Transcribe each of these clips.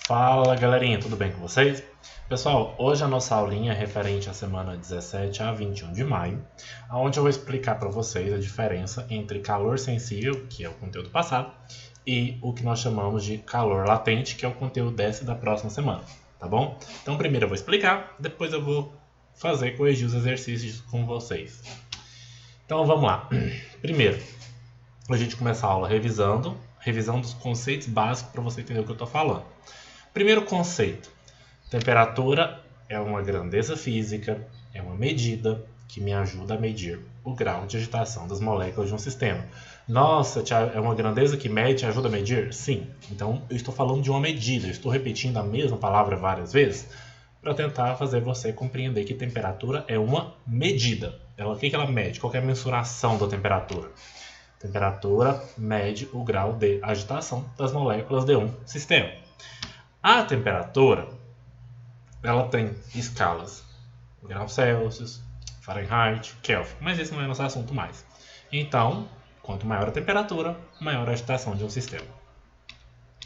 Fala galerinha, tudo bem com vocês? Pessoal, hoje a nossa aulinha é referente à semana 17 a 21 de maio, onde eu vou explicar para vocês a diferença entre calor sensível, que é o conteúdo passado, e o que nós chamamos de calor latente, que é o conteúdo dessa e da próxima semana, tá bom? Então primeiro eu vou explicar, depois eu vou corrigir os exercícios com vocês. Então vamos lá. Primeiro, a gente começa a aula revisando os conceitos básicos para você entender o que eu estou falando. Primeiro conceito: temperatura é uma grandeza física, é uma medida que me ajuda a medir o grau de agitação das moléculas de um sistema. Nossa, é uma grandeza que mede e ajuda a medir? Sim. Então eu estou falando de uma medida, eu estou repetindo a mesma palavra várias vezes para tentar fazer você compreender que temperatura é uma medida. O que ela mede? Qual é a mensuração da temperatura? Temperatura mede o grau de agitação das moléculas de um sistema. A temperatura, ela tem escalas: graus Celsius, Fahrenheit, Kelvin, mas esse não é nosso assunto mais. Então, quanto maior a temperatura, maior a agitação de um sistema.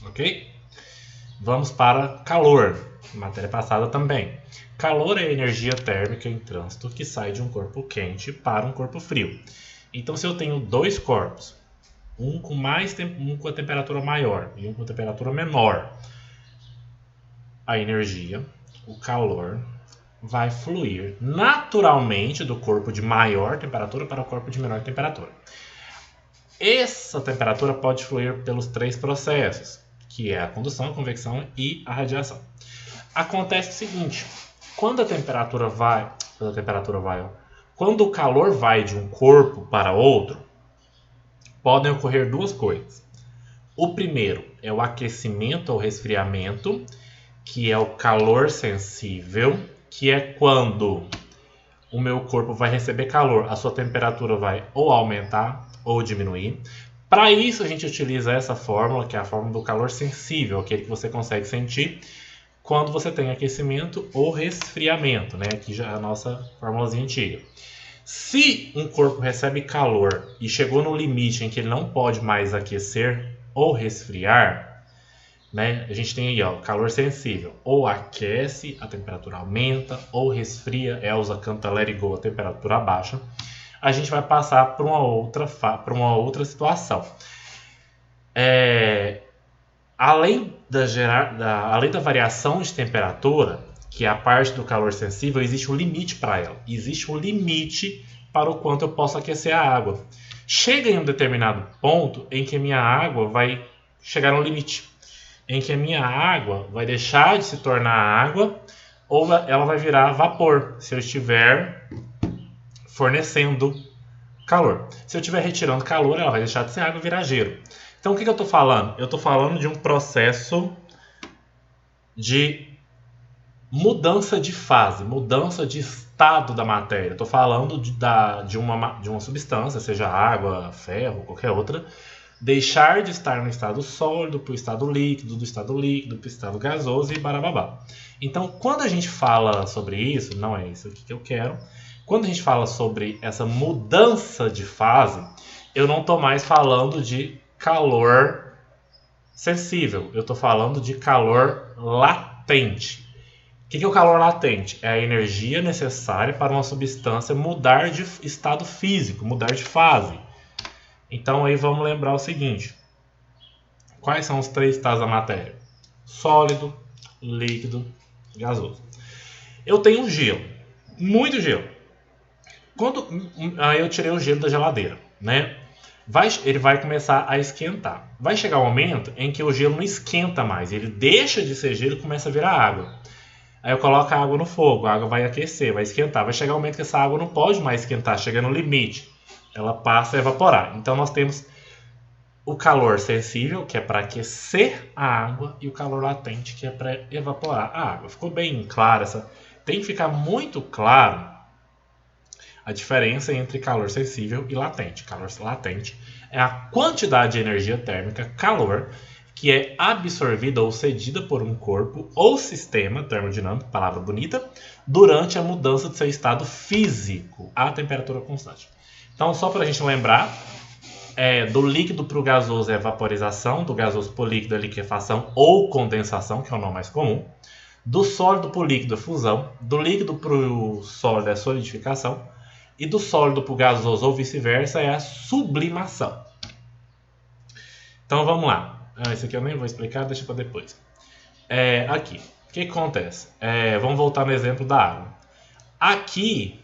Ok? Vamos para calor, matéria passada também. Calor é a energia térmica em trânsito que sai de um corpo quente para um corpo frio. Então, se eu tenho dois corpos, um com a temperatura maior e um com a temperatura menor, a energia, o calor, vai fluir naturalmente do corpo de maior temperatura para o corpo de menor temperatura. Essa temperatura pode fluir pelos três processos, que é a condução, a convecção e a radiação. Acontece o seguinte: quando o calor vai de um corpo para outro, podem ocorrer duas coisas. O primeiro é o aquecimento ou resfriamento, que é o calor sensível, que é quando o meu corpo vai receber calor, a sua temperatura vai ou aumentar ou diminuir. Para isso a gente utiliza essa fórmula, que é a fórmula do calor sensível, aquele que você consegue sentir quando você tem aquecimento ou resfriamento, né? Aqui já é a nossa formulazinha antiga. Se um corpo recebe calor e chegou no limite em que ele não pode mais aquecer ou resfriar, né? A gente tem aí o calor sensível: ou aquece, a temperatura aumenta, ou resfria, Elsa canta Let It Go, a temperatura baixa. A gente vai passar para uma outra situação. Além da variação de temperatura, que é a parte do calor sensível, existe um limite para ela. Existe um limite para o quanto eu posso aquecer a água. Chega em um determinado ponto em que a minha água vai chegar no limite, em que a minha água vai deixar de se tornar água ou ela vai virar vapor, se eu estiver fornecendo calor. Se eu estiver retirando calor, ela vai deixar de ser água e virar gelo. Então, o que eu estou falando? Eu estou falando de um processo de mudança de fase, mudança de estado da matéria. Estou falando de uma substância, seja água, ferro, qualquer outra, deixar de estar no estado sólido para o estado líquido, do estado líquido para o estado gasoso e barababá. Então, quando a gente fala sobre isso, não é isso aqui que eu quero. Quando a gente fala sobre essa mudança de fase, eu não estou mais falando de calor sensível, eu estou falando de calor latente. O que é o calor latente? É a energia necessária para uma substância mudar de estado físico, mudar de fase. Então aí vamos lembrar o seguinte: quais são os três estados da matéria? Sólido, líquido, gasoso. Eu tenho um gelo, muito gelo. Aí eu tirei o gelo da geladeira, né? Ele vai começar a esquentar. Vai chegar um momento em que o gelo não esquenta mais, ele deixa de ser gelo e começa a virar água. Aí eu coloco a água no fogo, a água vai aquecer, vai esquentar. Vai chegar um momento que essa água não pode mais esquentar, chega no limite, ela passa a evaporar. Então nós temos o calor sensível, que é para aquecer a água, e o calor latente, que é para evaporar a água. Ficou bem claro tem que ficar muito claro a diferença entre calor sensível e latente. Calor latente é a quantidade de energia térmica, calor, que é absorvida ou cedida por um corpo ou sistema termodinâmico, palavra bonita, durante a mudança de seu estado físico à temperatura constante. Então, só para a gente lembrar, Do líquido para o gasoso é vaporização, do gasoso para o líquido é liquefação ou condensação, que é o nome mais comum. Do sólido para o líquido é fusão, do líquido para o sólido é solidificação e do sólido para o gasoso ou vice-versa é a sublimação. Então vamos lá. Isso aqui eu nem vou explicar, deixa para depois. Aqui, o que acontece? Vamos voltar no exemplo da água. Aqui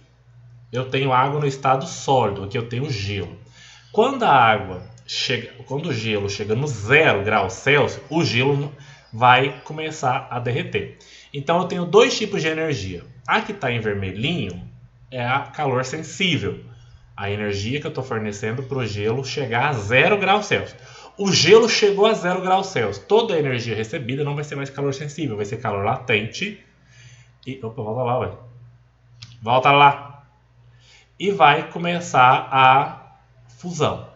eu tenho água no estado sólido, aqui eu tenho gelo. Quando o gelo chega no 0 graus Celsius, o gelo vai começar a derreter. Então eu tenho dois tipos de energia. A que está em vermelhinho é a calor sensível. A energia que eu estou fornecendo para o gelo chegar a 0 graus Celsius. O gelo chegou a 0 graus Celsius. Toda a energia recebida não vai ser mais calor sensível, vai ser calor latente. Opa, volta lá, velho. Volta lá. E vai começar a fusão.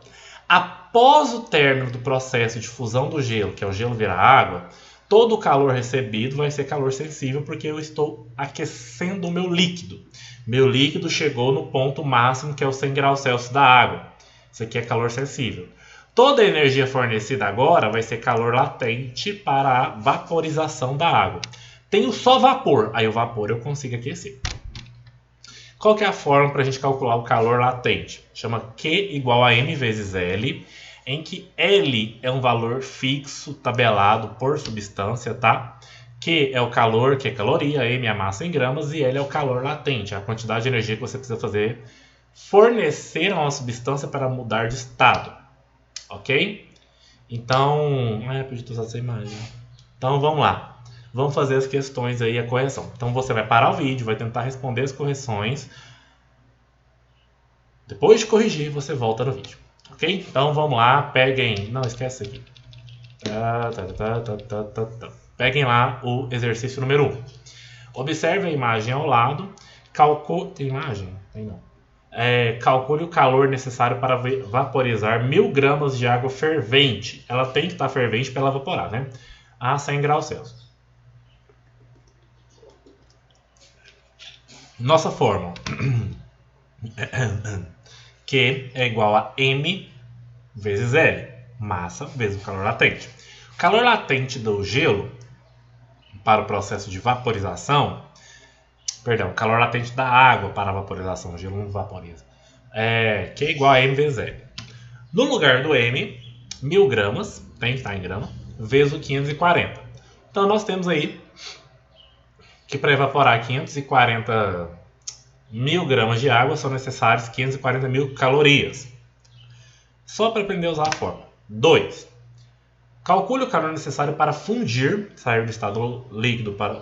Após o término do processo de fusão do gelo, que é o gelo virar água, todo o calor recebido vai ser calor sensível porque eu estou aquecendo o meu líquido. Meu líquido chegou no ponto máximo, que é os 100 graus Celsius da água. Isso aqui é calor sensível. Toda a energia fornecida agora vai ser calor latente para a vaporização da água. Tenho só vapor, aí o vapor eu consigo aquecer. Qual que é a forma para a gente calcular o calor latente? Chama Q igual a M vezes L, em que L é um valor fixo tabelado por substância, tá? Q é o calor, que é caloria, M é a massa em gramas e L é o calor latente, a quantidade de energia que você precisa fornecer a uma substância para mudar de estado, ok? Então, podia ter usado essa imagem. Então vamos lá. Vamos fazer as questões aí, a correção. Então você vai parar o vídeo, vai tentar responder as correções. Depois de corrigir, você volta no vídeo. Ok? Então vamos lá, peguem... Não, esquece isso aqui. Peguem lá o exercício número 1. Observe a imagem ao lado. Tem imagem? Tem não. Calcule o calor necessário para vaporizar 1000 gramas de água fervente. Ela tem que estar fervente para ela evaporar, né? A 100 graus Celsius. Nossa fórmula. Q é igual a M vezes L. Massa vezes o calor latente. O calor latente do gelo para o processo de vaporização... Perdão, o calor latente da água para a vaporização. O gelo não vaporiza. Q é igual a M vezes L. No lugar do M, 1000 gramas, tem que estar em grama, vezes o 540. Então nós temos aí que para evaporar 540 mil gramas de água são necessárias 540 mil calorias. Só para aprender a usar a fórmula. 2. Calcule o calor necessário para fundir, sair do estado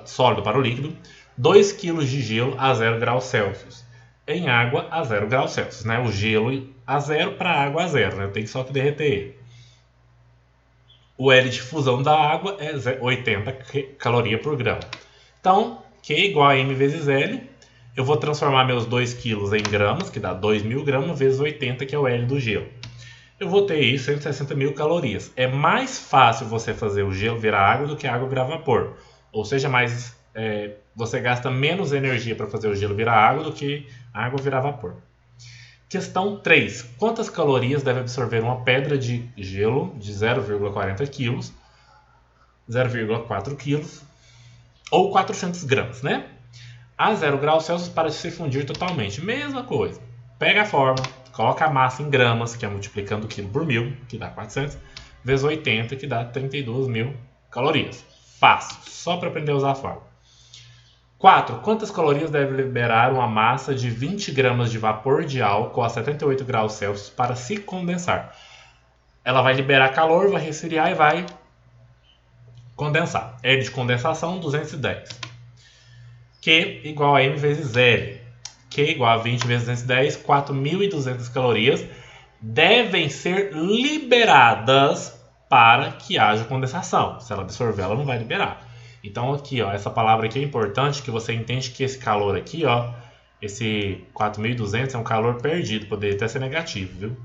sólido para o líquido, 2 kg de gelo a 0 graus Celsius. Em água a 0 graus Celsius. Né? O gelo a 0 para a água a 0. Né? Tem só que derreter ele. O L de fusão da água é 80 calorias por grama. Então, Q é igual a M vezes L. Eu vou transformar meus 2 kg em gramas, que dá 2.000 gramas, vezes 80, que é o L do gelo. Eu vou ter aí 160 mil calorias. É mais fácil você fazer o gelo virar água do que a água virar vapor. Ou seja, você gasta menos energia para fazer o gelo virar água do que a água virar vapor. Questão 3. Quantas calorias deve absorver uma pedra de gelo de 0,40 kg, 0,4 kg ou 400 gramas, né? A 0 graus Celsius para se fundir totalmente. Mesma coisa. Pega a fórmula, coloca a massa em gramas, que é multiplicando o quilo por 1000, que dá 400, vezes 80, que dá 32.000 calorias. Fácil, só para aprender a usar a fórmula. 4. Quantas calorias deve liberar uma massa de 20 gramas de vapor de álcool a 78 graus Celsius para se condensar? Ela vai liberar calor, vai resfriar e vai condensar. L de condensação, 210. Q igual a M vezes L. Q igual a 20 vezes 210, 4.200 calorias devem ser liberadas para que haja condensação. Se ela absorver, ela não vai liberar. Então aqui, essa palavra aqui é importante, que você entende que esse calor aqui, esse 4.200 é um calor perdido, poderia até ser negativo, viu?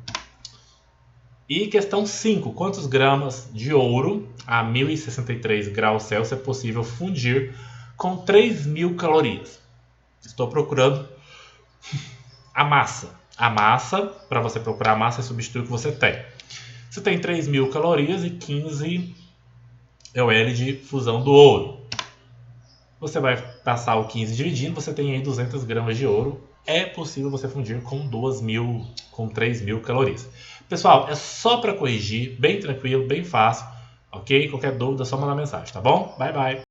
E questão 5. Quantos gramas de ouro a 1063 graus Celsius é possível fundir com 3.000 calorias? Estou procurando a massa. a massa, para você procurar a massa e substituir o que você tem. Você tem 3.000 calorias e 15 ml de fusão do ouro. Você vai passar o 15 dividindo, você tem aí 200 gramas de ouro. É possível você fundir com 3.000 calorias. Pessoal, é só para corrigir, bem tranquilo, bem fácil, ok? Qualquer dúvida é só mandar mensagem, tá bom? Bye, bye!